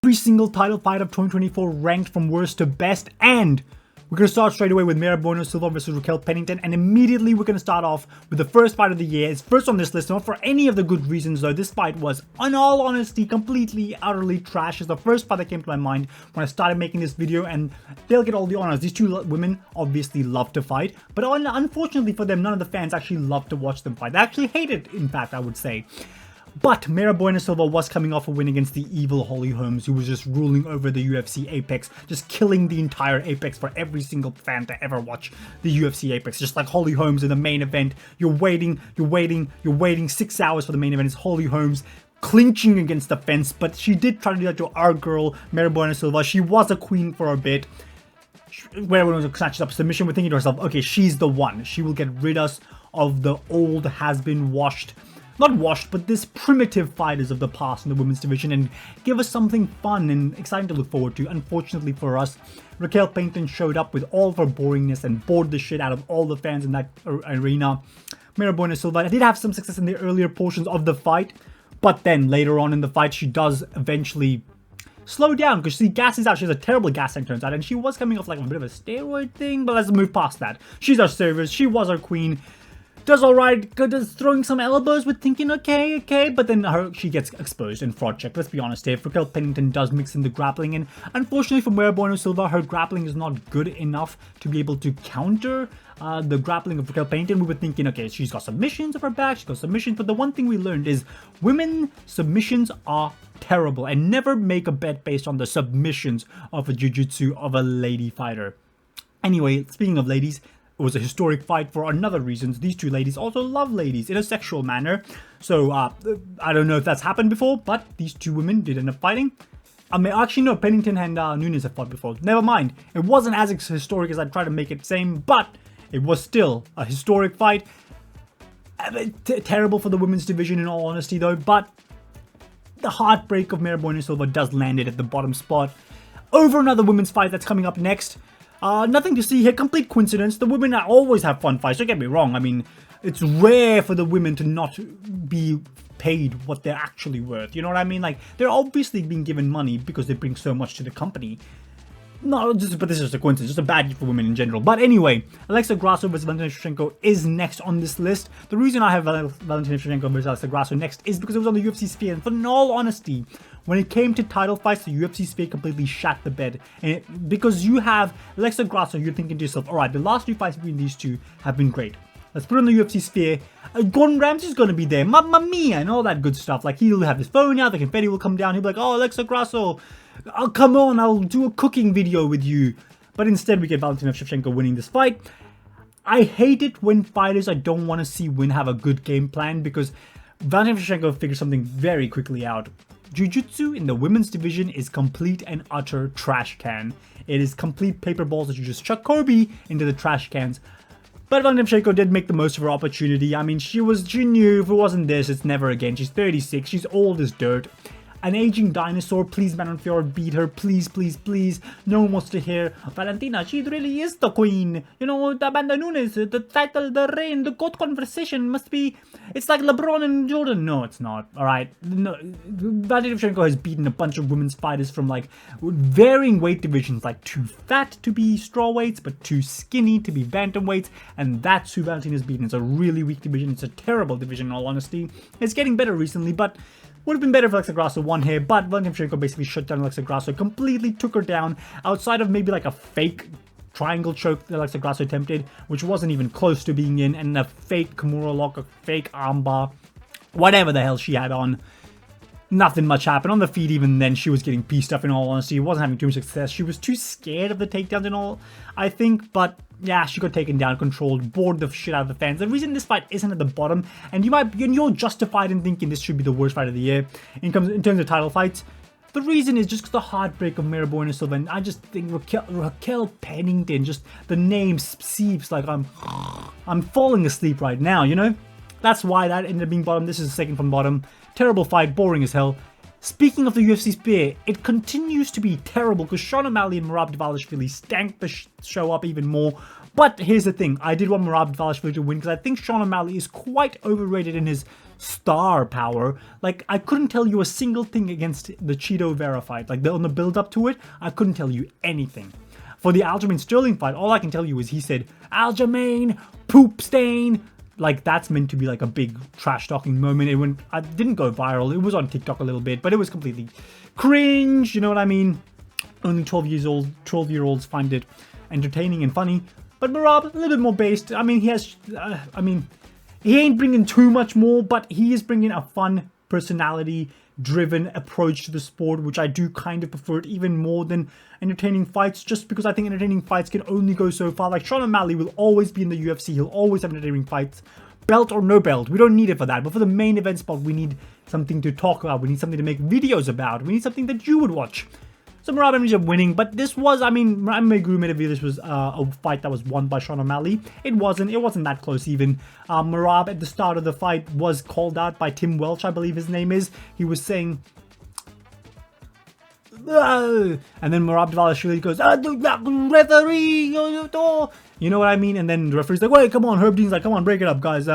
every single title fight of 2024 ranked from worst to best, and we're going to start straight away with Mayra Bueno Silva versus Raquel Pennington, and immediately we're going to start off with the first fight of the year. It's first on this list, not for any of the good reasons though. This fight was, in all honesty, completely, utterly trash. It's the first fight that came to my mind when I started making this video, and they'll get all the honors. These two women obviously love to fight, but unfortunately for them, none of the fans actually love to watch them fight. They actually hate it, in fact, I would say. But Mayra Bueno Silva was coming off a win against the evil Holly Holmes, who was just ruling over the UFC Apex, just killing the entire Apex for every single fan to ever watch the UFC Apex. Just like Holly Holmes in the main event, you're waiting 6 hours for the main event. It's Holly Holmes clinching against the fence, but she did try to do that to our girl, Mayra Bueno Silva. She was a queen for a bit. Where everyone snatches up submission, we're thinking to ourselves, okay, she's the one. She will get rid of the old, has-been washed, not washed, but this primitive fighters of the past in the women's division, and give us something fun and exciting to look forward to. Unfortunately for us, Raquel Pennington showed up with all of her boringness and bored the shit out of all the fans in that arena. Mayra Bueno Silva did have some success in the earlier portions of the fight, but then later on in the fight, she does eventually slow down because she gasses out. She has a terrible gas tank, turns out, and she was coming off like a bit of a steroid thing, but let's move past that. She's our service. She was our queen. Does alright, does throwing some elbows with thinking, okay, but then she gets exposed and fraud checked. Let's be honest here, Raquel Pennington does mix in the grappling, and unfortunately for Mayra Bueno Silva, her grappling is not good enough to be able to counter the grappling of Raquel Pennington. We were thinking, okay, she's got submissions of her back, she's got submissions, but the one thing we learned is women submissions are terrible, and never make a bet based on the submissions of a jiu-jitsu of a lady fighter. Anyway, speaking of ladies, it was a historic fight for another reasons. These two ladies also love ladies in a sexual manner. So, I don't know if that's happened before, but these two women did end up fighting. I mean, actually, no, Pennington and Nunes have fought before. Never mind. It wasn't as historic as I tried to make it seem, but it was still a historic fight. Terrible for the women's division in all honesty, though, but the heartbreak of Mayra Bueno Silva does land it at the bottom spot. Over another women's fight that's coming up next. Nothing to see here, complete coincidence. The women always have fun fights, don't get me wrong. I mean, it's rare for the women to not be paid what they're actually worth. You know what I mean? Like, they're obviously being given money because they bring so much to the company. No, but this is just a coincidence, just a bad year for women in general. But anyway, Alexa Grasso versus Valentina Shevchenko is next on this list. The reason I have Valentina Shevchenko versus Alexa Grasso next is because it was on the UFC sphere. And in all honesty, when it came to title fights, the UFC sphere completely shat the bed. And because you have Alexa Grasso, you're thinking to yourself, alright, the last 3 fights between these two have been great. Let's put it on the UFC sphere. Gordon Ramsay's going to be there, mamma mia, and all that good stuff. Like, he'll have his phone out, the confetti will come down, he'll be like, oh, Alexa Grasso, oh, come on, I'll do a cooking video with you. But instead, we get Valentina Shevchenko winning this fight. I hate it when fighters I don't want to see win have a good game plan, because Valentina Shevchenko figures something very quickly out. Jiu-Jitsu in the women's division is complete and utter trash can. It is complete paper balls that you just chuck Kobe into the trash cans. But Valentina Shevchenko did make the most of her opportunity. I mean, she knew if it wasn't this, it's never again. She's 36, she's old as dirt. An aging dinosaur, please Manon Fiorot beat her, please, please, please. No one wants to hear, Valentina, she really is the queen. You know, the Amanda Nunes, the title, the reign, the GOAT conversation must be, it's like LeBron and Jordan. No, it's not, alright? No, Valentina Shevchenko has beaten a bunch of women's fighters from like varying weight divisions, like too fat to be strawweights, but too skinny to be bantamweights, and that's who Valentina's beaten. It's a really weak division, it's a terrible division in all honesty. It's getting better recently, but would have been better if Alexa Grasso won here, but Valentina Shevchenko basically shut down Alexa Grasso, completely took her down, outside of maybe like a fake triangle choke that Alexa Grasso attempted, which wasn't even close to being in, and a fake Kimura lock, a fake armbar, whatever the hell she had on. Nothing much happened. On the feet, even then, she was getting pieced up in all honesty. Wasn't having too much success. She was too scared of the takedowns and all, I think, but yeah, she got taken down, controlled, bored the shit out of the fans. The reason this fight isn't at the bottom, and you're justified in thinking this should be the worst fight of the year in terms of title fights, the reason is just because the heartbreak of Mayra Bueno Silva, and I just think Raquel Pennington, just the name seeps like I'm falling asleep right now, you know? That's why that ended up being bottom. This is the second from bottom. Terrible fight, boring as hell. Speaking of the UFC spear, it continues to be terrible because Sean O'Malley and Merab Dvalishvili stank the show up even more. But here's the thing, I did want Merab Dvalishvili to win because I think Sean O'Malley is quite overrated in his star power. Like, I couldn't tell you a single thing against the Cheeto Vera fight. Like, on the build up to it, I couldn't tell you anything. For the Aljamain Sterling fight, all I can tell you is he said, Aljamain, poop stain. Like, that's meant to be like a big trash talking moment. It didn't go viral. It was on TikTok a little bit, but it was completely cringe. You know what I mean? Only 12-year-olds find it entertaining and funny. But Merab, a little bit more based. I mean, he ain't bringing too much more, but he is bringing a fun, personality-driven approach to the sport, which I do kind of prefer it even more than entertaining fights, just because I think entertaining fights can only go so far. Like, Sean O'Malley will always be in the UFC. He'll always have entertaining fights. Belt or no belt, we don't need it for that. But for the main event spot, we need something to talk about. We need something to make videos about. We need something that you would watch. So Merab ended up winning, but this was, I mean, Meguru made a video. This was a fight that was won by Sean O'Malley. It wasn't that close even. Merab at the start of the fight was called out by Tim Welch, I believe his name is. He was saying, and then Merab Dvalishvili goes, referee, you know what I mean? And then the referee's like, wait, come on. Herb Dean's like, come on, break it up, guys.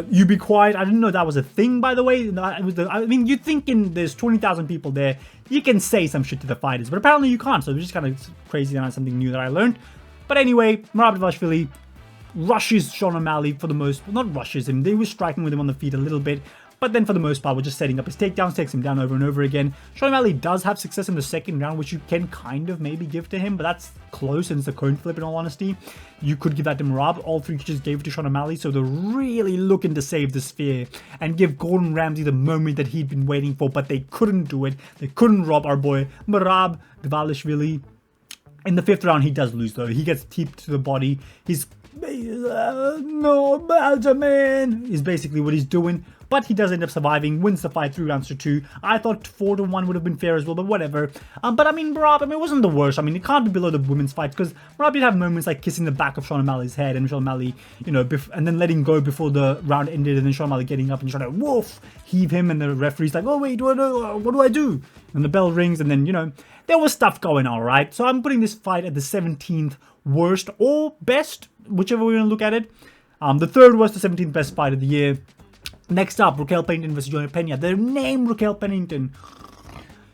You be quiet. I didn't know that was a thing, by the way. I mean, you're thinking there's 20,000 people there. You can say some shit to the fighters, but apparently you can't. So it's just kind of crazy and something new that I learned. But anyway, Merab Dvalishvili rushes Sean O'Malley for the most, not rushes him. They were striking with him on the feet a little bit. But then for the most part, we're just setting up his takedowns, takes him down over and over again. Sean O'Malley does have success in the second round, which you can kind of maybe give to him, but that's close and it's a coin flip in all honesty. You could give that to Merab. All three just gave it to Sean O'Malley, so they're really looking to save the sphere and give Gordon Ramsay the moment that he'd been waiting for, but they couldn't do it. They couldn't rob our boy Merab Dvalishvili. In the fifth round, he does lose though. He gets teeped to the body. He's no, Aljamain is basically what he's doing. But he does end up surviving, wins the fight 3 rounds to 2. I thought 4-1 would have been fair as well, but whatever. But I mean, Merab, it wasn't the worst. I mean, it can't be below the women's fights, because Merab did have moments like kissing the back of Sean O'Malley's head, and Sean O'Malley, you know, and then letting go before the round ended, and then Sean O'Malley getting up and trying to woof, heave him, and the referee's like, oh wait, what do I do? And the bell rings, and then, you know, there was stuff going on, right? So I'm putting this fight at the 17th worst or best, whichever way you want to look at it. The third was the 17th best fight of the year. Next up, Raquel Pennington versus Joanna Pena. The name Raquel Pennington.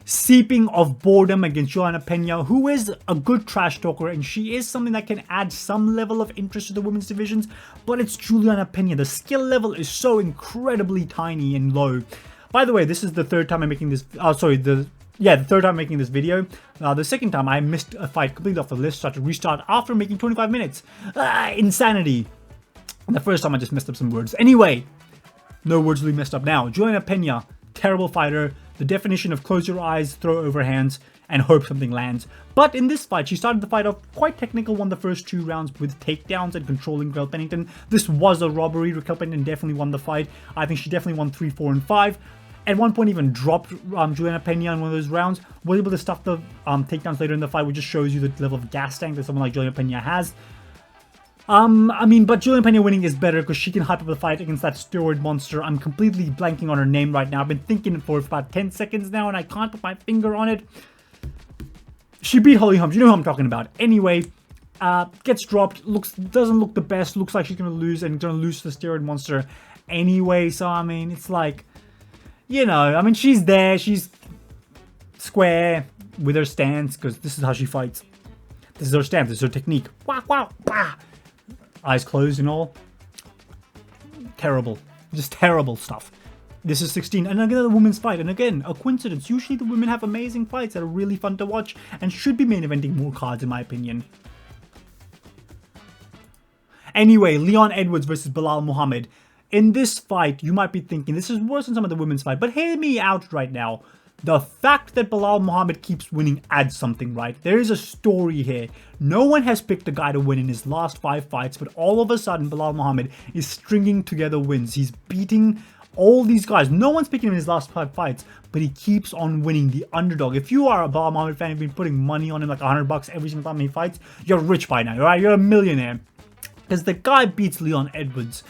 Seeping of boredom against Joanna Pena, who is a good trash talker, and she is something that can add some level of interest to the women's divisions, but it's Juliana Pena. The skill level is so incredibly tiny and low. By the way, this is the third time I'm making this, the third time I'm making this video. The second time I missed a fight completely off the list, so I had to restart after making 25 minutes. Insanity. And the first time I just messed up some words. Anyway, no words really messed up now. Joanna Pena, terrible fighter. The definition of close your eyes, throw overhands, and hope something lands. But in this fight, she started the fight off quite technical, won the first 2 rounds with takedowns and controlling Raquel Pennington. This was a robbery. Raquel Pennington definitely won the fight. I think she definitely won 3, 4, and 5. At one point even dropped Joanna Pena in one of those rounds. Was able to stuff the takedowns later in the fight, which just shows you the level of gas tank that someone like Joanna Pena has. I mean, but Juliana Pena winning is better because she can hype up the fight against that steroid monster. I'm completely blanking on her name right now. I've been thinking for about 10 seconds now and I can't put my finger on it. She beat Holly Holmes. You know who I'm talking about. Anyway, gets dropped. Doesn't look the best. Looks like she's going to lose and going to lose to the steroid monster anyway. So, I mean, it's like, you know, I mean, she's there. She's square with her stance because this is how she fights. This is her stance. This is her technique. Wow, wow, wow. Eyes closed and all. Terrible. Just terrible stuff. This is 16. And again, a women's fight. And again, a coincidence. Usually the women have amazing fights that are really fun to watch and should be main eventing more cards in my opinion. Anyway, Leon Edwards versus Bilal Muhammad. In this fight, you might be thinking, this is worse than some of the women's fight. But hear me out right now. The fact that Bilal Muhammad keeps winning adds something, right? There is a story here. No one has picked a guy to win in his last 5 fights, but all of a sudden, Bilal Muhammad is stringing together wins. He's beating all these guys. No one's picking him in his last 5 fights, but he keeps on winning, the underdog. If you are a Bilal Muhammad fan, you've been putting money on him like $100 every single time he fights, you're rich by now, right? You're a millionaire. Because the guy beats Leon Edwards.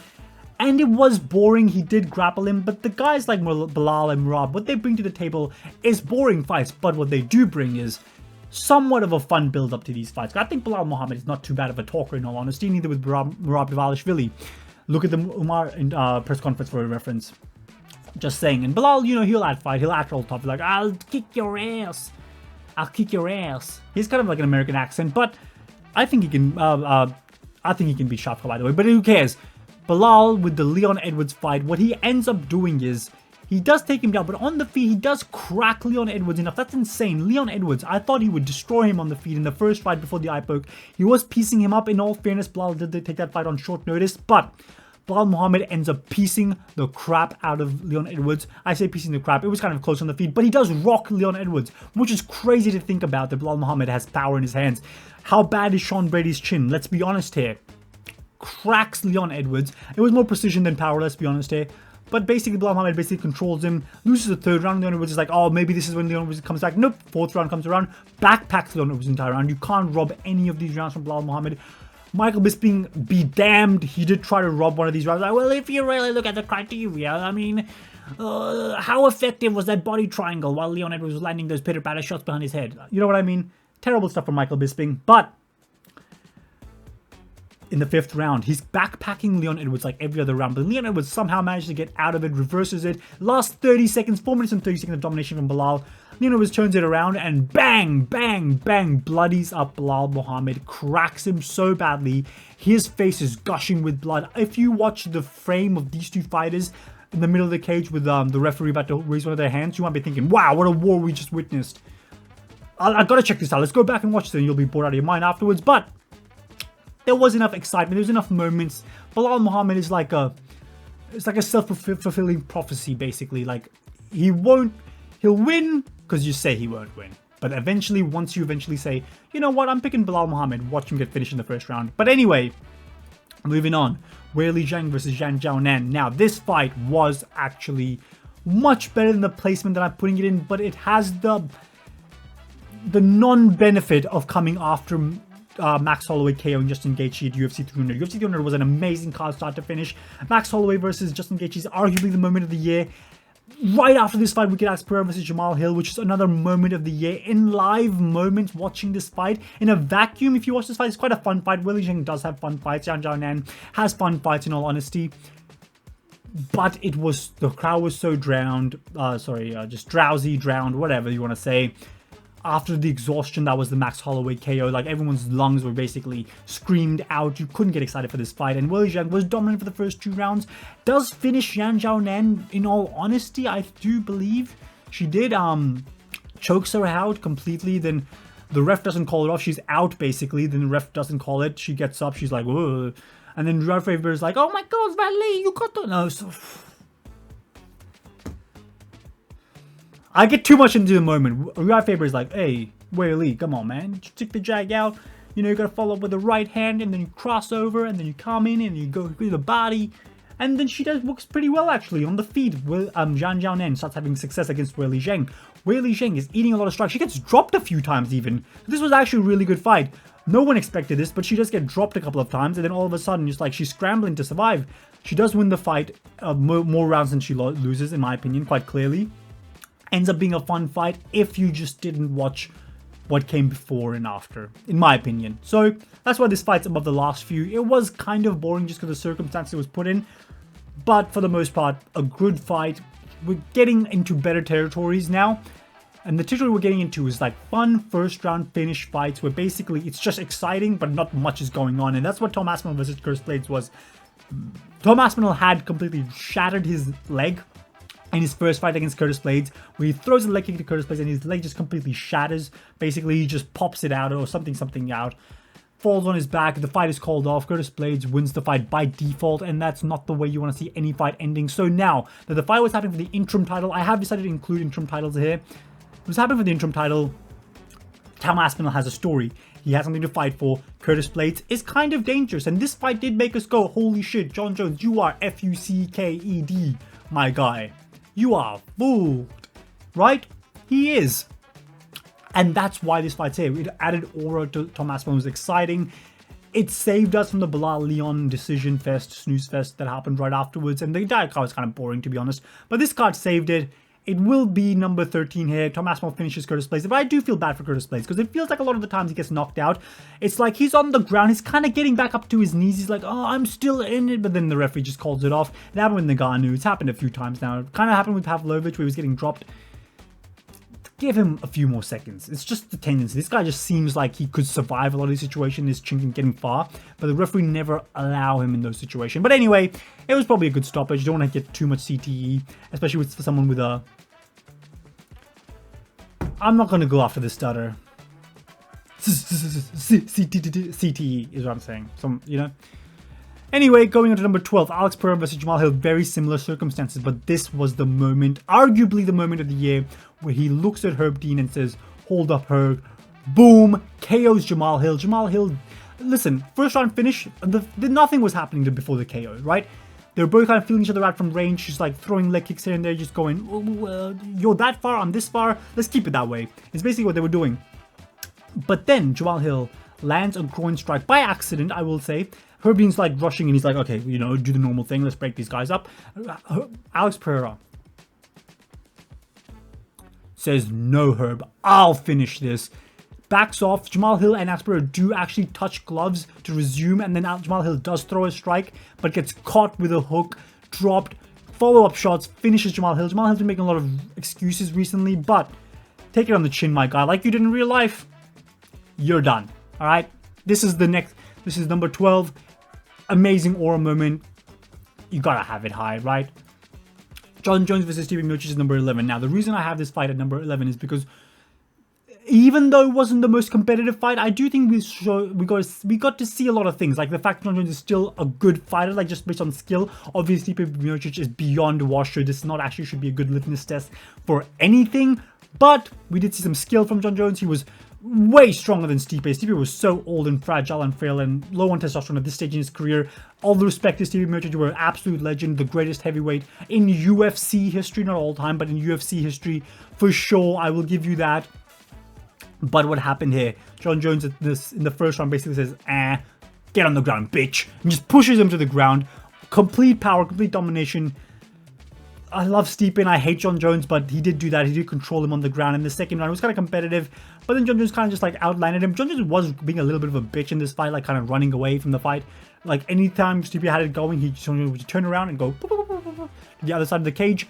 And it was boring, he did grapple him, but the guys like Bilal and Merab, what they bring to the table is boring fights, but what they do bring is somewhat of a fun build-up to these fights. I think Bilal Muhammad is not too bad of a talker in all honesty, neither with Merab Dvalishvili. Look at the Umar in, press conference for a reference. Just saying. And Bilal, you know, he'll fight. He'll act all tough. Like, I'll kick your ass. I'll kick your ass. He's kind of like an American accent, but I think he can. I think he can beat Shafka, by the way. But who cares? Bilal with the Leon Edwards fight, what he ends up doing is he does take him down, but on the feet he does crack Leon Edwards enough. That's insane. Leon Edwards, I thought he would destroy him on the feet in the first fight before the eye poke. He was piecing him up. In all fairness, Bilal did take that fight on short notice, but Bilal Muhammad ends up piecing the crap out of Leon Edwards. I say piecing the crap. It was kind of close on the feet, but he does rock Leon Edwards, which is crazy to think about, that Bilal Muhammad has power in his hands. How bad is Sean Brady's chin? Let's be honest here. Cracks Leon Edwards. It was more precision than power, let's be honest here. But basically, Bilal Muhammad basically controls him, loses the third round. Leon Edwards is like, oh, maybe this is when Leon Edwards comes back. Nope, fourth round comes around, backpacks Leon Edwards the entire round. You can't rob any of these rounds from Bilal Muhammad. Michael Bisping, be damned, he did try to rob one of these rounds. Like, well, if you really look at the criteria, I mean, how effective was that body triangle while Leon Edwards was landing those pitter-patter shots behind his head? You know what I mean? Terrible stuff from Michael Bisping, but in the fifth round, he's backpacking Leon Edwards like every other round, but Leon Edwards somehow managed to get out of it, reverses it. Last 30 seconds, 4 minutes and 30 seconds of domination from Bilal. Leon Edwards turns it around and bang, bang, bang, bloodies up Bilal Muhammad, cracks him so badly. His face is gushing with blood. If you watch the frame of these two fighters in the middle of the cage with the referee about to raise one of their hands, you might be thinking, wow, what a war we just witnessed. I gotta check this out. Let's go back and watch this and you'll be bored out of your mind afterwards, but there was enough excitement. There was enough moments. Bilal Muhammad is like it's like a self-fulfilling prophecy, basically. Like, he'll win because you say he won't win. But eventually, once you eventually say, you know what, I'm picking Bilal Muhammad, watch him get finished in the first round. But anyway, moving on. Weili Zhang versus Zhang Jiaonan. Now, this fight was actually much better than the placement that I'm putting it in, but it has the non-benefit of coming after Max Holloway KOing Justin Gaethje at UFC 300. UFC 300 was an amazing card start to finish. Max Holloway versus Justin Gaethje is arguably the moment of the year. Right after this fight, we get Alex Pereira versus Jamal Hill, which is another moment of the year. In live moments, watching this fight, in a vacuum, if you watch this fight, it's quite a fun fight. Weili Zhang does have fun fights. Zhang Jiaonan has fun fights, in all honesty. But the crowd was so just drowsy, drowned, whatever you want to say. After the exhaustion that was the Max Holloway KO, like, everyone's lungs were basically screamed out. You couldn't get excited for this fight. And Weili Zhang was dominant for the first 2 rounds. Does finish Zhang Jiaonan, in all honesty, I do believe she did. Chokes her out completely. Then the ref doesn't call it off. She's out, basically. Then the ref doesn't call it. She gets up. She's like, whoa. And then Riyad Faber is like, oh my God, Weili, you got to... No, so... I get too much into the moment. Riyad Faber is like, hey, Weili, come on, man. You stick the jag out. You know, you got to follow up with the right hand, and then you cross over, and then you come in, and you go through the body. And then she works pretty well, actually, on the feet. Zhang Jiaonan starts having success against Weili Zhang. Weili Zhang is eating a lot of strikes. She gets dropped a few times, even. This was actually a really good fight. No one expected this, but she does get dropped a couple of times, and then all of a sudden, it's like she's scrambling to survive. She does win the fight more rounds than she loses, in my opinion, quite clearly. Ends up being a fun fight if you just didn't watch what came before and after, in my opinion. So that's why this fight's above the last few. It was kind of boring just because the circumstances it was put in, but for the most part, a good fight. We're getting into better territories now, and the territory we're getting into is like fun first round finish fights where basically it's just exciting but not much is going on, and that's what Tom Aspinall versus Curtis Blades was. Tom Aspinall had completely shattered his leg in his first fight against Curtis Blades, where he throws a leg kick to Curtis Blades and his leg just completely shatters. Basically, he just pops it out or something out. Falls on his back, the fight is called off. Curtis Blades wins the fight by default, and that's not the way you want to see any fight ending. So now that the fight was happening for the interim title, I have decided to include interim titles here. It was happening for the interim title. Tom Aspinall has a story. He has something to fight for. Curtis Blades is kind of dangerous, and this fight did make us go, holy shit, John Jones, you are F-U-C-K-E-D, my guy. You are fooled, right? He is. And that's why this fight's here. It added aura to Tom Aspinall. It was exciting. It saved us from the Bilal Leon decision fest, snooze fest that happened right afterwards. And the entire card was kind of boring, to be honest. But this card saved it. It will be number 13 here. Tom Aspinall finishes Curtis Blades. But I do feel bad for Curtis Blades because it feels like a lot of the times he gets knocked out. It's like he's on the ground. He's kind of getting back up to his knees. He's like, oh, I'm still in it. But then the referee just calls it off. It happened with Ngannou. It's happened a few times now. It kind of happened with Pavlovich where he was getting dropped. Give him a few more seconds. It's just the tendency. This guy just seems like he could survive a lot of these situations. His chin can getting far, but the referee never allow him in those situations. But anyway, it was probably a good stoppage. You don't want to get too much CTE, especially with for someone with a... I'm not going to go after the stutter. CTE is what I'm saying. Anyway, going on to number 12, Alex Pereira versus Jamal Hill. Very similar circumstances, but this was the moment, arguably the moment of the year, where he looks at Herb Dean and says, hold up, Herb. Boom. KOs Jamal Hill. Jamal Hill, listen, first round finish, nothing was happening before the KO, right? They were both kind of feeling each other out from range, just like throwing leg kicks here and there, just going, oh, you're that far, I'm this far, let's keep it that way. It's basically what they were doing. But then Jamal Hill lands a groin strike by accident, I will say. Herb Dean's like rushing and he's like, okay, do the normal thing. Let's break these guys up. Alex Pereira says, no, Herb, I'll finish this. Backs off. Jamal Hill and Alex Pereira do actually touch gloves to resume. And then Jamal Hill does throw a strike, but gets caught with a hook, dropped, follow-up shots, finishes Jamal Hill. Jamal Hill's been making a lot of excuses recently, but take it on the chin, my guy. Like you did in real life, you're done. All right? This is number 12. Amazing aura moment. You gotta have it high, right? Jon Jones versus Stephen Miocic is number 11. Now, the reason I have this fight at number 11 is because even though it wasn't the most competitive fight, I do think we got to see a lot of things. Like the fact that Jon Jones is still a good fighter, like just based on skill. Obviously, Stephen Miocic is beyond washer. This not actually should be a good litmus test for anything. But we did see some skill from Jon Jones. He was way stronger than Stipe. Stipe was so old and fragile and frail and low on testosterone at this stage in his career. All the respect to Stipe Miocic, you were an absolute legend, the greatest heavyweight in UFC history, not all time, but in UFC history for sure. I will give you that. But what happened here? Jon Jones in the first round basically says, get on the ground, bitch, and just pushes him to the ground. Complete power, complete domination. I love Stipe and I hate Jon Jones, but he did do that. He did control him on the ground. In the second round, it was kind of competitive, but then Jon Jones kind of just like outlanded him. Jon Jones was being a little bit of a bitch in this fight, like kind of running away from the fight. Like anytime Stipe had it going, he just would turn around and go to the other side of the cage.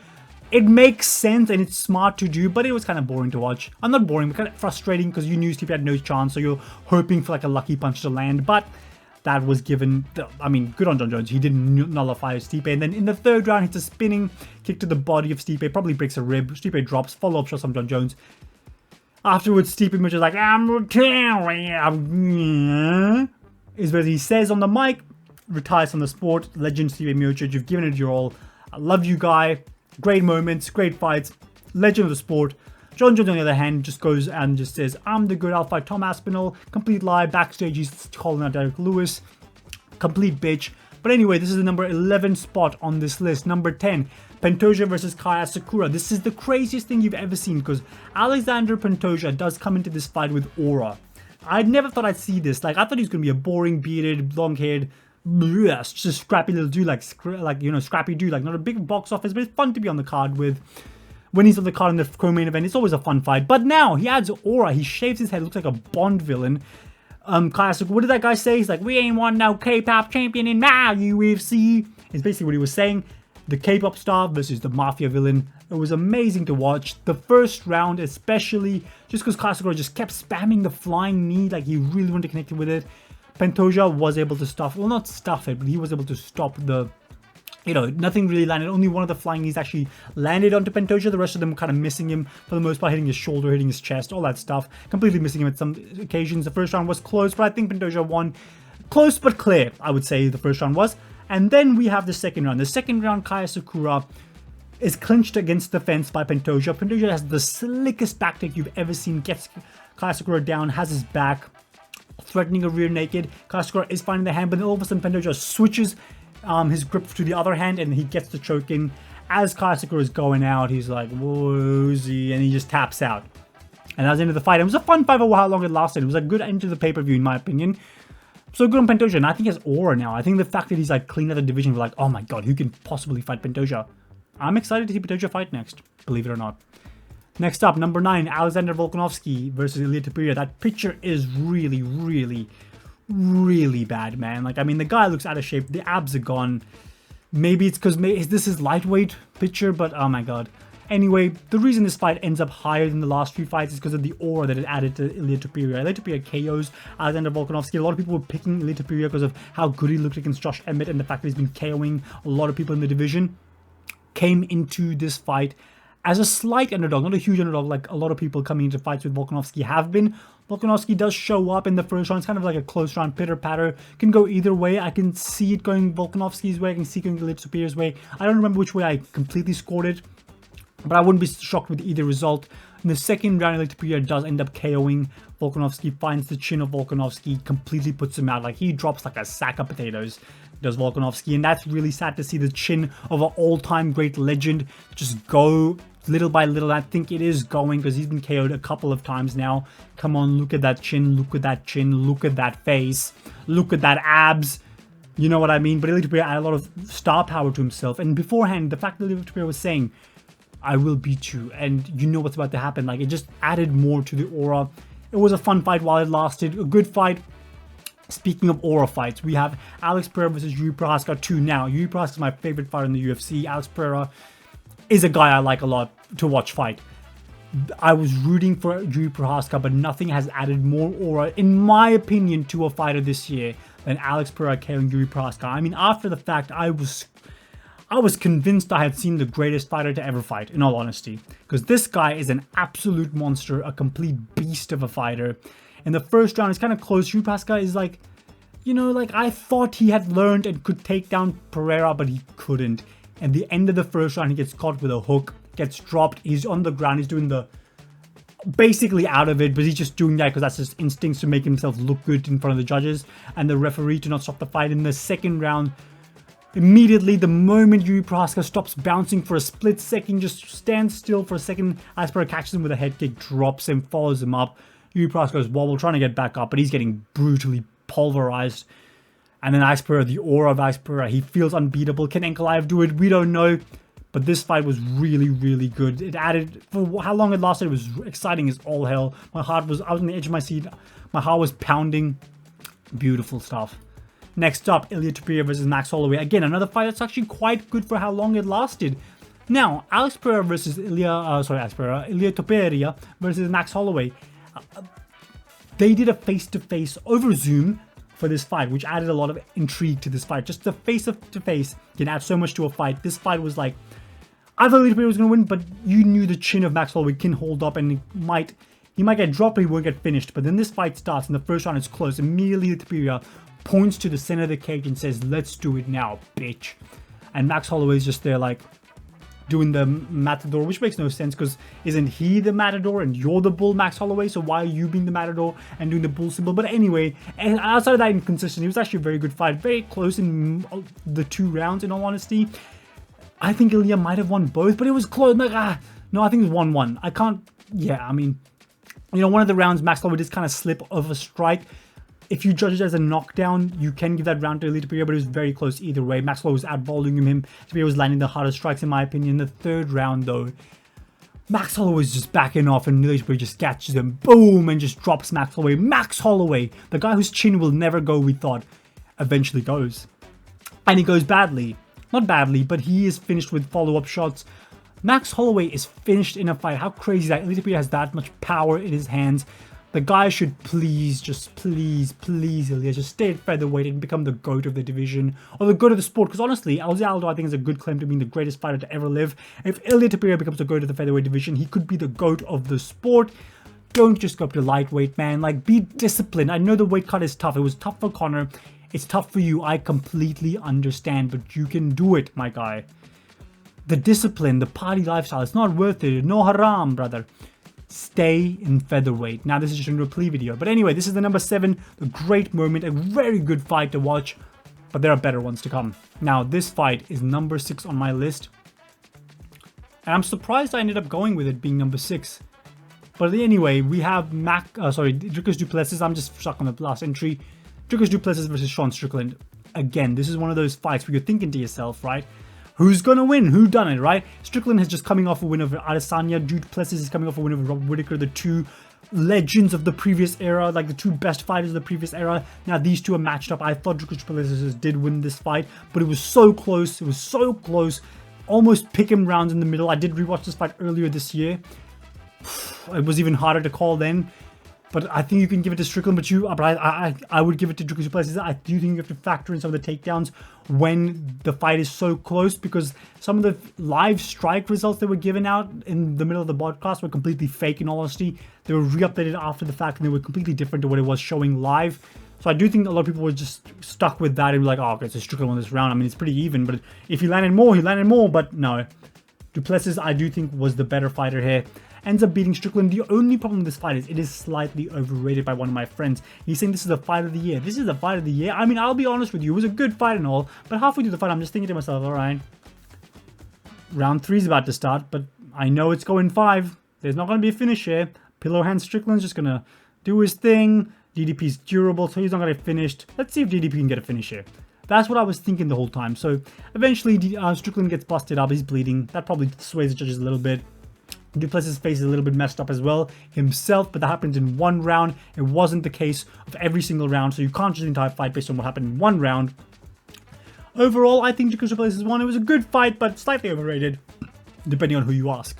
It makes sense and it's smart to do, but it was kind of boring to watch. I'm not boring, but kind of frustrating because you knew Stipe had no chance, so you're hoping for like a lucky punch to land, but that was given. I mean, good on Jon Jones. He didn't nullify Stipe. And then in the third round, hits a spinning kick to the body of Stipe. Probably breaks a rib. Stipe drops. Follow-up shots from Jon Jones. Afterwards, Stipe Miocic is like, I'm retiring. Is what he says on the mic. Retires from the sport. Legend Stipe Miocic. You've given it your all. I love you, guy. Great moments. Great fights. Legend of the sport. Jon Jones, on the other hand, just goes and just says, I'm the good, I'll fight Tom Aspinall. Complete lie. Backstage, he's calling out Derek Lewis. Complete bitch. But anyway, this is the number 11 spot on this list. Number 10, Pantoja versus Kaya Sakura. This is the craziest thing you've ever seen because Alexander Pantoja does come into this fight with aura. I never thought I'd see this. Like, I thought he was going to be a boring, bearded, long-haired, just scrappy little dude, scrappy dude. Like, not a big box office, but it's fun to be on the card with. When he's on the card in the co-main event, it's always a fun fight. But now, he adds aura. He shaves his head. Looks like a Bond villain. Kaya Sakura, what did that guy say? He's like, we ain't won no K-pop champion in my UFC. It's basically what he was saying. The K-pop star versus the mafia villain. It was amazing to watch. The first round, especially, just because Kaya Sakura just kept spamming the flying knee. Like, he really wanted to connect with it. Pantoja was able to stuff, well, not stuff it, but he was able to stop the... nothing really landed. Only one of the flying knees actually landed onto Pantoja. The rest of them were kind of missing him for the most part, hitting his shoulder, hitting his chest, all that stuff. Completely missing him at some occasions. The first round was close, but I think Pantoja won. Close but clear, I would say the first round was. And then we have the second round. The second round, Kaya Sakura is clinched against the fence by Pantoja. Pantoja has the slickest back take you've ever seen. Gets Kaya Sakura down, has his back, threatening a rear naked. Kaya Sakura is finding the hand, but then all of a sudden Pantoja switches his grip to the other hand and he gets the choke in. As Kaya Sakura is going out, he's like, woozy, and he just taps out. And that was the end of the fight. It was a fun fight for how long it lasted. It was a good end to the pay-per-view in my opinion. So good on Pantoja, and I think he has aura now. I think the fact that he's like clean out the division, we're like, oh my god, who can possibly fight Pantoja? I'm excited to see Pantoja fight next. believe it or not. Next up, number 9, Alexander Volkanovski versus Ilia Topuria. That picture is really, really, really bad, man. Like, I mean, the guy looks out of shape. The abs are gone. Maybe it's because this is lightweight picture, but oh my god. Anyway, the reason this fight ends up higher than the last few fights is because of the aura that it added to Ilia Topuria. Ilia Topuria KOs Alexander Volkanovski. A lot of people were picking Ilia Topuria because of how good he looked against Josh Emmett and the fact that he's been KOing a lot of people in the division. Came into this fight as a slight underdog, not a huge underdog like a lot of people coming into fights with Volkanovski have been. Volkanovski does show up in the first round. It's kind of like a close round, pitter-patter. Can go either way. I can see it going Volkanovski's way. I can see it going Ilia Topuria's way. I don't remember which way I completely scored it, but I wouldn't be shocked with either result. In the second round, Ilia Topuria does end up KOing Volkanovski, finds the chin of Volkanovski, completely puts him out. Like, he drops like a sack of potatoes, does Volkanovski. And that's really sad to see the chin of an all-time great legend just go little by little. I think it is going because he's been KO'd a couple of times now. Come on, look at that chin, look at that chin, look at that face, look at that abs. You know what I mean? But Ilia Topuria had a lot of star power to himself. And beforehand, the fact that Ilia Topuria was saying, I will beat you, and you know what's about to happen. Like, it just added more to the aura. It was a fun fight while it lasted. A good fight. Speaking of aura fights, we have Alex Pereira versus Yuri Prochazka 2 now. Yuri Prochazka is my favorite fighter in the UFC. Alex Pereira is a guy I like a lot to watch fight. I was rooting for Yuri Prochazka, but nothing has added more aura, in my opinion, to a fighter this year than Alex Pereira KOing Yuri Prochazka. I mean, after the fact, I was convinced I had seen the greatest fighter to ever fight, in all honesty. Because this guy is an absolute monster, a complete beast of a fighter. In the first round, it's kind of close. Yuri Prochazka is like, you know, like I thought he had learned and could take down Pereira, but he couldn't. At the end of the first round, he gets caught with a hook, gets dropped. He's on the ground. He's doing the... basically out of it, but he's just doing that because that's his instincts to make himself look good in front of the judges and the referee to not stop the fight. In the second round, immediately, the moment Yuri Prochazka stops bouncing for a split second, just stands still for a second, Alex Pereira catches him with a head kick, drops him, follows him up. Yuri Prochazka's wobble, trying to get back up, but he's getting brutally pulverized. And then Alex Pereira, the aura of Alex Pereira, he feels unbeatable. Can Ankalaev do it? We don't know. But this fight was really, really good. It added, for how long it lasted, it was exciting as all hell. I was on the edge of my seat. My heart was pounding. Beautiful stuff. Next up, Ilia Topuria versus Max Holloway. Again, another fight that's actually quite good for how long it lasted. Now, Alex Pereira versus Ilia Topuria versus Max Holloway. They did a face-to-face over Zoom for this fight, which added a lot of intrigue to this fight. Just the face-to-face can add so much to a fight. This fight was like, I thought Ilia Topuria was going to win, but you knew the chin of Max Holloway can hold up, and he might get dropped, but he won't get finished. But then this fight starts, and the first round is close. Immediately, Ilia Topuria points to the center of the cage and says, let's do it now, bitch. And Max Holloway's just there like doing the matador, which makes no sense because isn't he the matador and you're the bull, Max Holloway? So why are you being the matador and doing the bull symbol? But anyway, and outside of that inconsistency, it was actually a very good fight. Very close in the 2 rounds, in all honesty. I think Ilia might have won both, but it was close. Like, no, I think it was 1-1. I can't, yeah, I mean, you know, one of the rounds, Max Holloway just kind of slip of a strike. If you judge it as a knockdown, you can give that round to Ilia Topuria, but it was very close either way. Max Holloway was out-voluming him. Topuria was landing the hardest strikes, in my opinion. The third round, though, Max Holloway was just backing off, and Ilia Topuria just catches him, boom, and just drops Max Holloway. Max Holloway, the guy whose chin will never go, we thought, eventually goes. And he goes badly. Not badly, but he is finished with follow-up shots. Max Holloway is finished in a fight. How crazy is that? Ilia Topuria has that much power in his hands. The guy should please, Ilia, just stay at featherweight and become the GOAT of the division, or the GOAT of the sport, because honestly, Jose Aldo, I think, is a good claim to being the greatest fighter to ever live. If Ilia Topuria becomes the GOAT of the featherweight division, he could be the GOAT of the sport. Don't just go up to lightweight, man. Like, be disciplined. I know the weight cut is tough. It was tough for Conor. It's tough for you. I completely understand, but you can do it, my guy. The discipline, the party lifestyle, it's not worth it. No haram, brother. Stay in featherweight. Now, this is just a plea video. But anyway, this is the number 7. A great moment. A very good fight to watch. But there are better ones to come. Now, this fight is number 6 on my list. And I'm surprised I ended up going with it being number 6. But anyway, we have Dricus du Plessis. I'm just stuck on the last entry. Dricus du Plessis versus Sean Strickland. Again, this is one of those fights where you're thinking to yourself, right? Who's gonna win? Who done it, right? Strickland has just coming off a win over Adesanya. Du Plessis is coming off a win over Robert Whittaker, the two legends of the previous era, like the two best fighters of the previous era. Now these two are matched up. I thought Du Plessis did win this fight, but it was so close. It was so close. Almost pick him rounds in the middle. I did rewatch this fight earlier this year. It was even harder to call then. But I think you can give it to Strickland, but I would give it to Du Plessis. I do think you have to factor in some of the takedowns when the fight is so close, because some of the live strike results that were given out in the middle of the broadcast were completely fake, in all honesty. They were re-updated after the fact, and they were completely different to what it was showing live. So I do think a lot of people were just stuck with that and were like, oh, okay, so Strickland won this round. I mean, it's pretty even, but if he landed more, he landed more. But no, Du Plessis, I do think, was the better fighter here. Ends up beating Strickland. The only problem with this fight is it is slightly overrated by one of my friends. He's saying this is the fight of the year. This is the fight of the year. I mean, I'll be honest with you. It was a good fight and all, but halfway through the fight, I'm just thinking to myself, all right, round 3 is about to start, but I know it's going 5. There's not going to be a finish here. Pillow hand Strickland's just going to do his thing. DDP's durable, so he's not going to get finished. Let's see if DDP can get a finish here. That's what I was thinking the whole time. So eventually, Strickland gets busted up. He's bleeding. That probably sways the judges a little bit. Du Plessis' face is a little bit messed up as well himself, but that happens in 1 round. It wasn't the case of every single round, so you can't judge the entire fight based on what happened in 1 round. Overall, I think Du Plessis won. It was a good fight, but slightly overrated, depending on who you ask.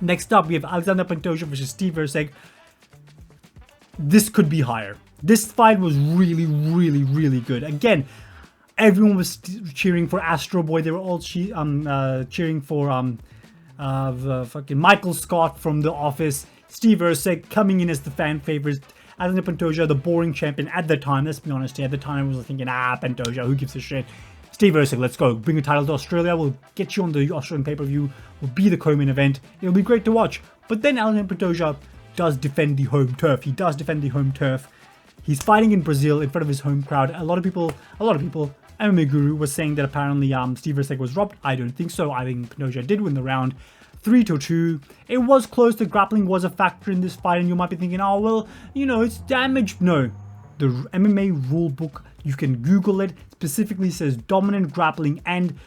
Next up, we have Alexander Pantoja versus Steve Erceg. This could be higher. This fight was really, really, really good. Again, everyone was cheering for Astro Boy. They were all cheering for fucking Michael Scott from The Office. Steve Erceg coming in as the fan favorite. Alexander Pantoja, the boring champion at the time. Let's be honest here. At the time, I was thinking, Pantoja, who gives a shit? Steve Erceg, let's go. Bring a title to Australia. We'll get you on the Australian pay-per-view. We'll be the co-main event. It'll be great to watch. But then Alexander Pantoja does defend the home turf. He does defend the home turf. He's fighting in Brazil in front of his home crowd. A lot of people, MMA Guru was saying that apparently Steve Erceg was robbed. I don't think so. I think Pantoja did win the round 3-2. It was close. The grappling was a factor in this fight, and you might be thinking, oh, well, you know, it's damage. No. The MMA rule book, you can Google it, specifically says dominant grappling and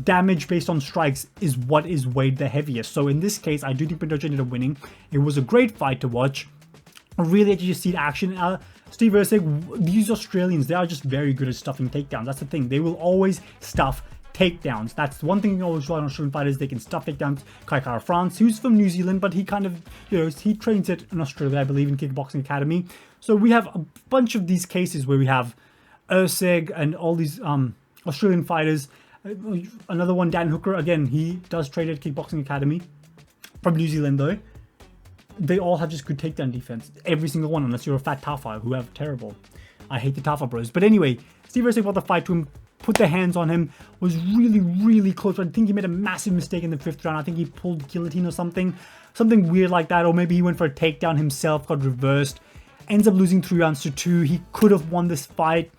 damage based on strikes is what is weighed the heaviest. So in this case, I do think Pantoja ended up winning. It was a great fight to watch. Really, you see action. Steve Erceg, these Australians, they are just very good at stuffing takedowns. That's the thing. They will always stuff takedowns. That's one thing you always rely on Australian fighters. They can stuff takedowns. Kai Kara France, who's from New Zealand, but he kind of, you know, he trains it in Australia, I believe, in Kickboxing Academy. So we have a bunch of these cases where we have Erceg and all these Australian fighters. Another one, Dan Hooker, again, he does train at Kickboxing Academy from New Zealand though. They all have just good takedown defense. Every single one, unless you're a fat Tafa, who have terrible. I hate the Tafa bros. But anyway, Steve Erceg brought the fight to him, put their hands on him, was really, really close. I think he made a massive mistake in the 5th round. I think he pulled guillotine or something weird like that. Or maybe he went for a takedown himself, got reversed. Ends up losing 3-2. He could have won this fight.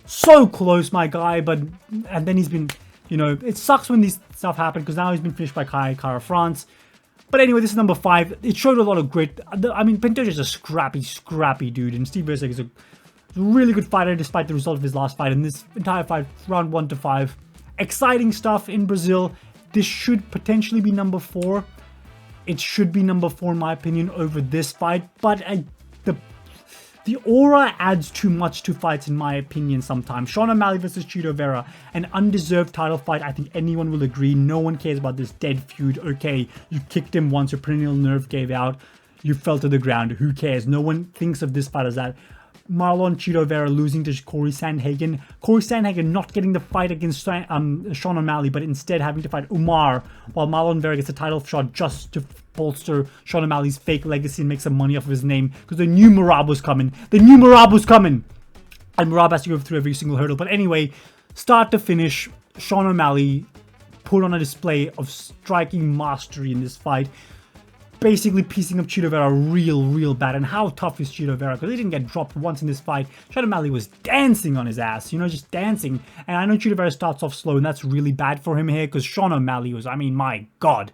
So close, my guy. And then he's been, you know, it sucks when these stuff happen, because now he's been finished by Kai Kara France. But anyway, this is number 5. It showed a lot of grit. I mean, Pantoja is a scrappy dude. And Steve Erceg is a really good fighter despite the result of his last fight. And this entire fight, round 1 to 5. Exciting stuff in Brazil. This should potentially be number 4. It should be number 4 in my opinion over this fight. But the aura adds too much to fights in my opinion sometimes. Sean O'Malley versus Chito Vera, an undeserved title fight. I think anyone will agree. No one cares about this dead feud. Okay, you kicked him once, your perennial nerve gave out, you fell to the ground. Who cares? No one thinks of this fight as that. Marlon Chito Vera losing to Corey Sandhagen. Corey Sandhagen not getting the fight against Sean O'Malley, but instead having to fight Umar, while Marlon Vera gets a title shot just to bolster Sean O'Malley's fake legacy and make some money off of his name, because they knew Merab was coming. They knew Merab was coming! And Merab has to go through every single hurdle. But anyway, start to finish, Sean O'Malley put on a display of striking mastery in this fight, basically piecing up Chito Vera real bad. And how tough is Chito Vera? Because he didn't get dropped once in this fight. Sean O'Malley was dancing on his ass, you know, just dancing. And I know Chito Vera starts off slow, and that's really bad for him here, because Sean O'Malley was, I mean, my God.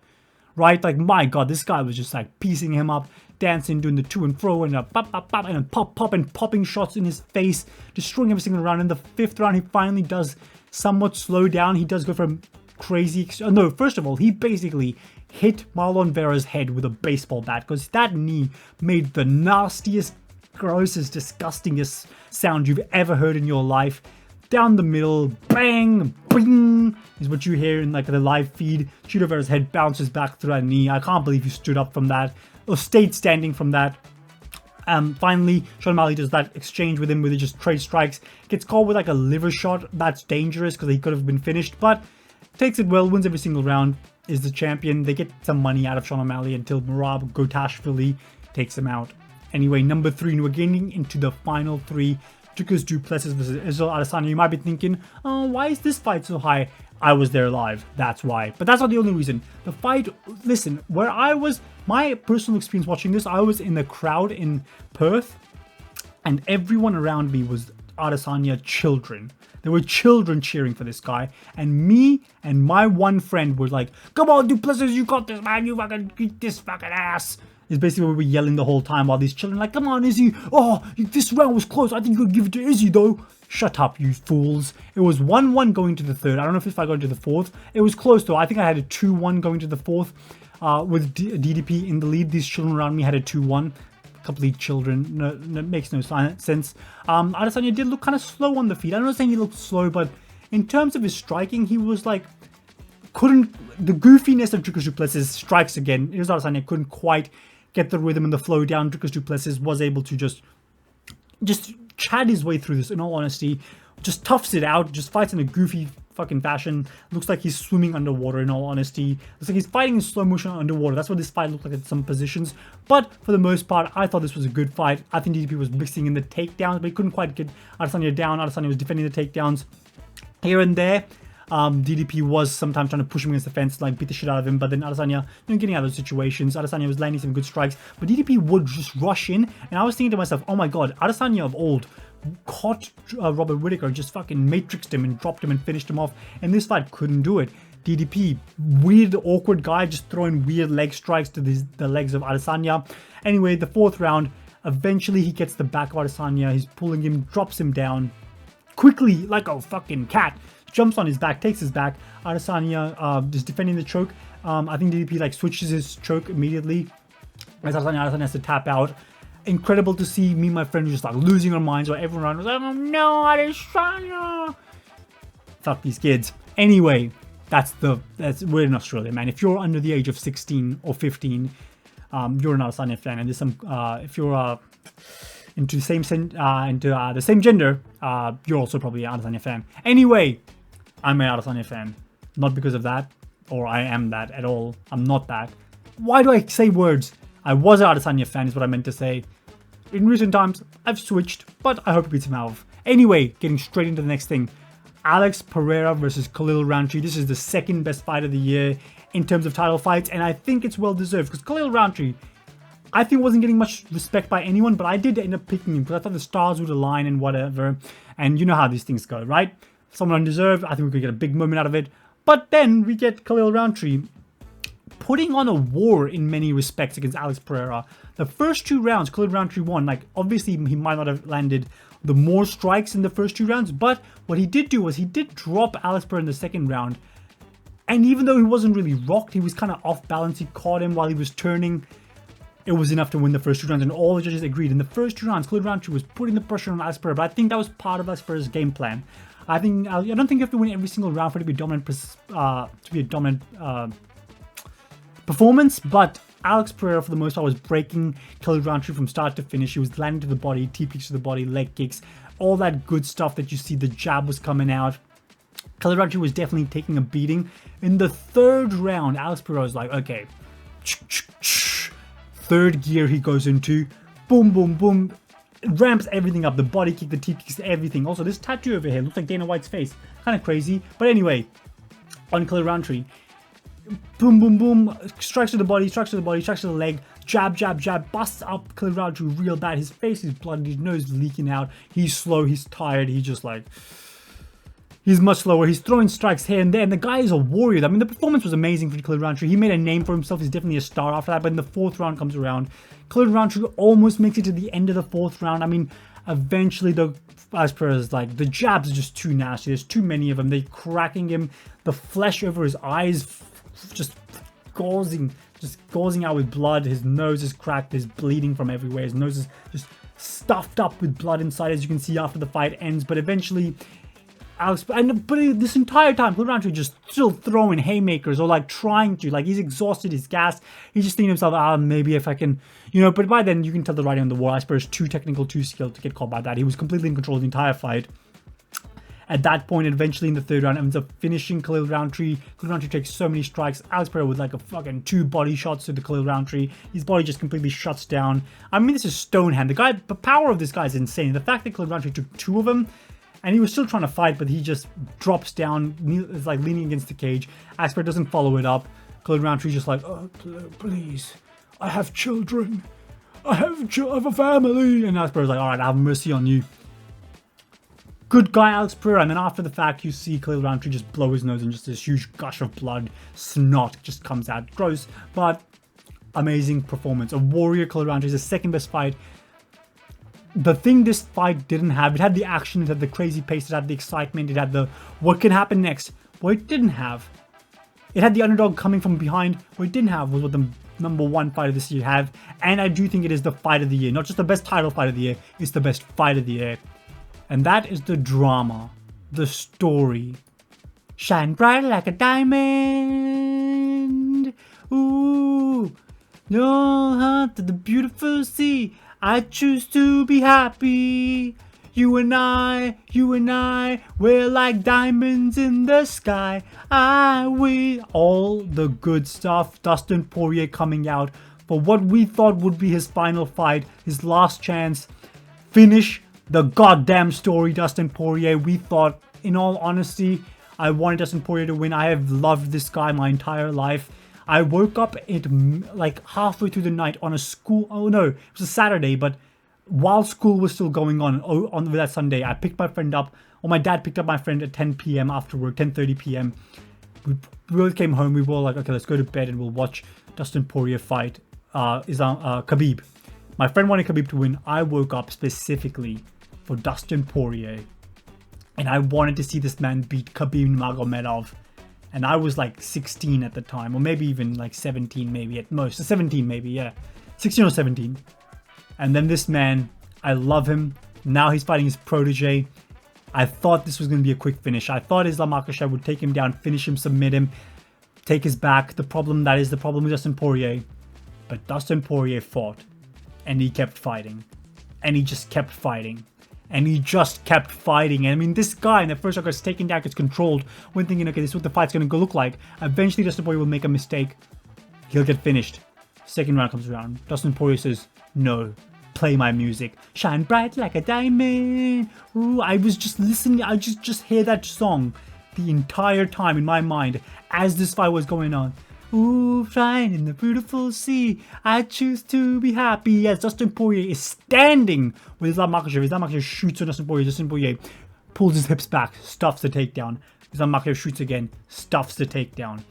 Right? Like, my God, this guy was just like piecing him up, dancing, doing the to and fro, and popping shots in his face, destroying every single round. In the 5th round, he finally does somewhat slow down. He does go for crazy. No, first of all, he basically hit Marlon Vera's head with a baseball bat because that knee made the nastiest, grossest, disgustingest sound you've ever heard in your life. Down the middle, bang, bing, is what you hear in like the live feed. Chito Vera's head bounces back through that knee. I can't believe he stood up from that, or stayed standing from that. Finally, Sean O'Malley does that exchange with him where he just trade strikes. Gets caught with like a liver shot. That's dangerous because he could have been finished, but takes it well, wins every single round, is the champion. They get some money out of Sean O'Malley until Merab Gotashvili takes him out. Anyway, number 3, and we're getting into the final 3. Dricus Du Plessis versus Israel Adesanya. You might be thinking, oh, why is this fight so high? I was there live, that's why. But that's not the only reason. The fight, listen, where I was, my personal experience watching this, I was in the crowd in Perth, and everyone around me was Adesanya children. There were children cheering for this guy, and me and my one friend were like, come on, Du Plessis, you got this, man, you fucking beat this fucking ass. Is basically what we were yelling the whole time while these children like, come on, Izzy, oh, this round was close, I think you could give it to Izzy though. Shut up, you fools. It was 1-1 going to the third. I don't know if I got into the fourth. It was close though. I think I had a 2-1 going to the fourth with DDP in the lead. These children around me had a 2-1. Complete children. No, makes no sense. Adesanya did look kind of slow on the feet. I'm not saying he looked slow, but in terms of his striking, he was like, the goofiness of Dricus Du Plessis strikes again. It was Adesanya couldn't quite get the rhythm and the flow down. Dricus Du Plessis was able to just chat his way through this, in all honesty. Just toughs it out, just fights in a goofy fucking fashion. Looks like he's swimming underwater, in all honesty. Looks like he's fighting in slow motion underwater. That's what this fight looked like at some positions. But for the most part, I thought this was a good fight. I think DDP was mixing in the takedowns, but he couldn't quite get Adesanya down. Adesanya was defending the takedowns here and there. DDP was sometimes trying to push him against the fence, like beat the shit out of him, but then Adesanya, getting out of those situations. Adesanya was landing some good strikes, but DDP would just rush in, and I was thinking to myself, oh my god, Adesanya of old caught Robert Whittaker, just fucking matrixed him and dropped him and finished him off, and this fight couldn't do it. DDP, weird, awkward guy, just throwing weird leg strikes to the legs of Adesanya. Anyway, the 4th round, eventually he gets the back of Adesanya, he's pulling him, drops him down, quickly, like a fucking cat, jumps on his back, takes his back. Adesanya is defending the choke. I think DDP like switches his choke immediately as Adesanya has to tap out. Incredible to see. Me and my friend just like losing our minds while everyone around was like, oh no, Adesanya. Fuck these kids. Anyway, we're in Australia, man. If you're under the age of 16 or 15, you're an Adesanya fan, and there's some if you're into the same gender, you're also probably an Adesanya fan. Anyway, I'm an Adesanya fan. Not because of that, or I am that at all. I'm not that. Why do I say words? I was an Adesanya fan is what I meant to say. In recent times, I've switched, but I hope it beats him out. Anyway, getting straight into the next thing. Alex Pereira versus Khalil Rountree. This is the 2nd best fight of the year in terms of title fights, and I think it's well deserved because Khalil Rountree, I think, wasn't getting much respect by anyone, but I did end up picking him because I thought the stars would align and whatever. And you know how these things go, right? Someone undeserved. I think we could get a big moment out of it. But then we get Khalil Rountree putting on a war in many respects against Alex Pereira. The first 2 rounds, Khalil Rountree won. Like, obviously, he might not have landed the more strikes in the first 2 rounds, but what he did do was he did drop Alex Pereira in the 2nd round. And even though he wasn't really rocked, he was kind of off balance. He caught him while he was turning. It was enough to win the first 2 rounds, and all the judges agreed. In the first 2 rounds, Khalil Rountree was putting the pressure on Alex Pereira, but I think that was part of Alex Pereira's game plan. I don't think you have to win every single round for it to be a dominant performance, but Alex Pereira, for the most part, was breaking Khalil Rountree from start to finish. He was landing to the body, TPs to the body, leg kicks, all that good stuff that you see. The jab was coming out. Khalil Rountree was definitely taking a beating. In the 3rd round, Alex Pereira was like, okay, 3rd gear he goes into, boom, boom, boom, ramps everything up, the body kick, the TPs, everything. Also, this tattoo over here looks like Dana White's face. Kind of crazy. But anyway, on Khalil Rountree, boom, boom, boom, strikes to the body, strikes to the body, strikes to the leg, jab, jab, jab, busts up Khalil Rountree real bad. His face is bloody, his nose is leaking out. He's slow, he's tired, he's just like... He's much slower. He's throwing strikes here and there, and the guy is a warrior. I mean, the performance was amazing for Khalil Rountree. He made a name for himself. He's definitely a star after that, but in the 4th round comes around, Khalil Rountree almost makes it to the end of the 4th round. I mean, Eventually, as per as like the jabs are just too nasty. There's too many of them. They're cracking him. The flesh over his eyes just gauzing out with blood. His nose is cracked. There's bleeding from everywhere. His nose is just stuffed up with blood inside, as you can see after the fight ends. But eventually, but this entire time, Roundtree just still throwing haymakers or like trying to, like he's exhausted, he's gassed. He's just thinking to himself, maybe if I can, But by then you can tell the writing on the wall. Asper's too technical, too skilled to get caught by that. He was completely in control of the entire fight. At that point, eventually in the third round, ends up finishing Khalil Roundtree. Khalil Roundtree takes so many strikes. Alex Pereira with like a fucking 2 body shots to the Khalil Roundtree. His body just completely shuts down. I mean, this is Stonehand. The power of this guy is insane. The fact that Khalil Roundtree took 2 of them, and he was still trying to fight, but he just drops down, is like leaning against the cage. Asper doesn't follow it up. Khalil Roundtree just like, oh, please, I have children. I have a family. And Asper's like, all right, I have mercy on you. Good guy, Alex Pereira. And then after the fact, you see Khalil Roundtree just blow his nose and just this huge gush of blood, snot just comes out. Gross, but amazing performance. A warrior, Khalil Roundtree is the second best fight. The thing this fight didn't have, it had the action, it had the crazy pace, it had the excitement, it had the what can happen next. What it didn't have, it had the underdog coming from behind. What it didn't have was what the #1 fight of this year have. And I do think it is the fight of the year. Not just the best title fight of the year, it's the best fight of the year. And that is the drama, the story. Shine bright like a diamond. Ooh, no hunt to the beautiful sea. I choose to be happy. You and I, we're like diamonds in the sky. All the good stuff. Dustin Poirier coming out for what we thought would be his final fight, his last chance. Finish the goddamn story, Dustin Poirier. We thought, in all honesty, I wanted Dustin Poirier to win. I have loved this guy my entire life. I woke up at like halfway through the night on a school. Oh no, it was a Saturday, but while school was still going on that Sunday, I picked my friend up, or my dad picked up my friend at 10 p.m. after work, 10:30 p.m. We both came home. We were like, okay, let's go to bed and we'll watch Dustin Poirier fight Khabib. My friend wanted Khabib to win. I woke up specifically for Dustin Poirier, and I wanted to see this man beat Khabib Nurmagomedov. And I was like 16 at the time, or maybe even like 17 maybe at most. 17 maybe, yeah. 16 or 17. And then this man, I love him. Now he's fighting his protege. I thought this was going to be a quick finish. I thought Islam Makhachev would take him down, finish him, submit him, take his back. The problem with Dustin Poirier. But Dustin Poirier fought. And he kept fighting. And he just kept fighting. And he just kept fighting. And I mean, this guy in the first round gets taken down, gets controlled. When thinking, okay, this is what the fight's going to look like. Eventually, Dustin Poirier will make a mistake. He'll get finished. Second round comes around. Dustin Poirier says, no, play my music. Shine bright like a diamond. Ooh, I was just listening. I just hear that song the entire time in my mind as this fight was going on. Ooh, flying in the beautiful sea. I choose to be happy. As Dustin Poirier is standing with Islam Makhachev. Islam Makhachev shoots on Dustin Poirier. Dustin Poirier pulls his hips back, stuffs the takedown. Islam Makhachev shoots again, stuffs the takedown.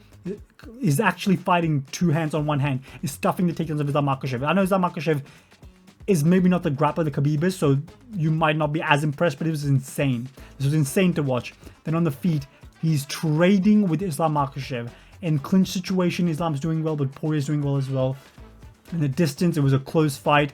Is actually fighting 2 hands on 1 hand. Is stuffing the takedowns of Islam Makhachev. I know Islam Makhachev is maybe not the grappler the Khabib is, so you might not be as impressed, but it was insane. This was insane to watch. Then on the feet, he's trading with Islam Makhachev. In clinch situation, Islam's doing well, but Poirier's doing well as well. In the distance, it was a close fight.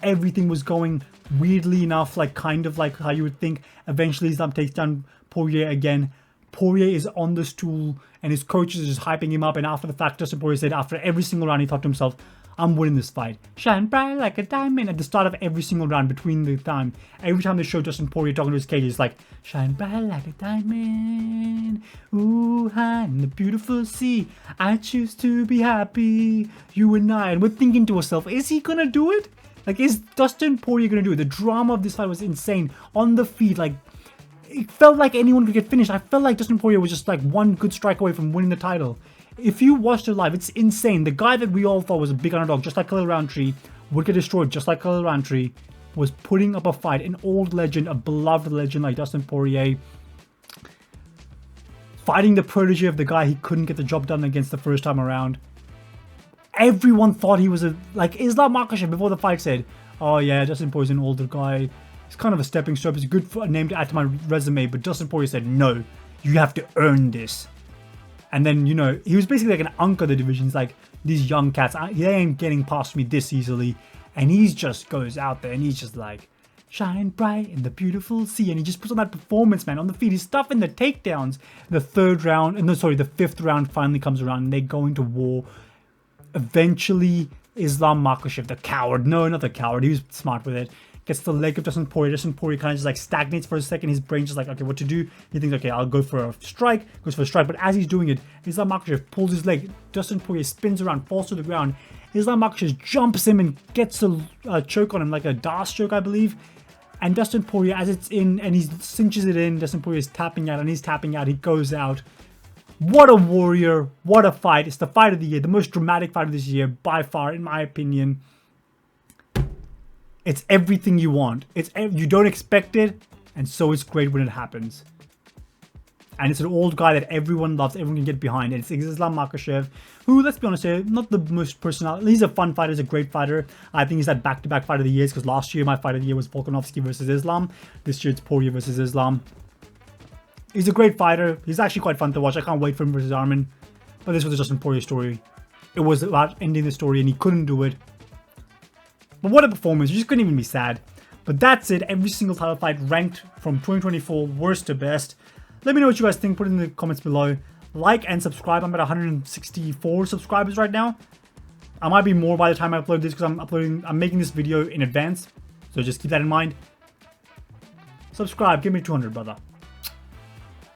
Everything was going weirdly enough, like kind of like how you would think. Eventually, Islam takes down Poirier again. Poirier is on the stool, and his coaches are just hyping him up. And after the fact, Dustin Poirier said after every single round, he thought to himself, I'm winning this fight. Shine bright like a diamond. At the start of every single round, between the time, every time they show Dustin Poirier talking to his cage, it's like, shine bright like a diamond. Ooh, high in the beautiful sea. I choose to be happy. You and I. And we're thinking to ourselves, is he gonna do it? Like, is Dustin Poirier gonna do it? The drama of this fight was insane. On the feet, like, it felt like anyone could get finished. I felt like Dustin Poirier was just like one good strike away from winning the title. If you watched it live, it's insane. The guy that we all thought was a big underdog, just like Khalil Roundtree, would get destroyed just like Khalil Roundtree, was putting up a fight. An old legend, a beloved legend like Dustin Poirier, fighting the protege of the guy he couldn't get the job done against the first time around. Everyone thought he was like Islam Makhachev before the fight said, oh yeah, Dustin Poirier's an older guy. It's kind of a stepping stone. It's a good name to add to my resume. But Dustin Poirier said, no, you have to earn this. And then, you know, he was basically like an unk of the division. He's like, these young cats, they ain't getting past me this easily. And he just goes out there and he's just like, shine bright in the beautiful sea. And he just puts on that performance, man, on the feet. He's stuffing the takedowns. The fifth round finally comes around and they're going to war. Eventually, Islam Makhachev, the coward. No, not the coward. He was smart with it. Gets the leg of Dustin Poirier. Dustin Poirier kind of just like stagnates for a second. His brain's just like, okay, what to do? He thinks, okay, I'll go for a strike. Goes for a strike. But as he's doing it, Islam Makhachev pulls his leg. Dustin Poirier spins around, falls to the ground. Islam Makhachev jumps him and gets a choke on him, like a Das choke, I believe. And Dustin Poirier, as it's in, and he cinches it in, Dustin Poirier is tapping out, and he's tapping out. He goes out. What a warrior. What a fight. It's the fight of the year. The most dramatic fight of this year, by far, in my opinion. It's everything you want. You don't expect it, and so it's great when it happens. And it's an old guy that everyone loves, everyone can get behind. And it's Islam Makhachev, who, let's be honest here, not the most personality. He's a fun fighter, he's a great fighter. I think he's had back-to-back fight of the years, because last year my fight of the year was Volkanovski versus Islam. This year it's Poirier versus Islam. He's a great fighter. He's actually quite fun to watch. I can't wait for him versus Armin. But this was the Dustin Poirier story. It was about ending the story, and he couldn't do it. But what a performance. You just couldn't even be sad. But that's it. Every single title fight ranked from 2024 worst to best. Let me know what you guys think. Put it in the comments below. Like and subscribe. I'm at 164 subscribers right now. I might be more by the time I upload this, because I'm making this video in advance. So just keep that in mind. Subscribe. Give me 200, brother.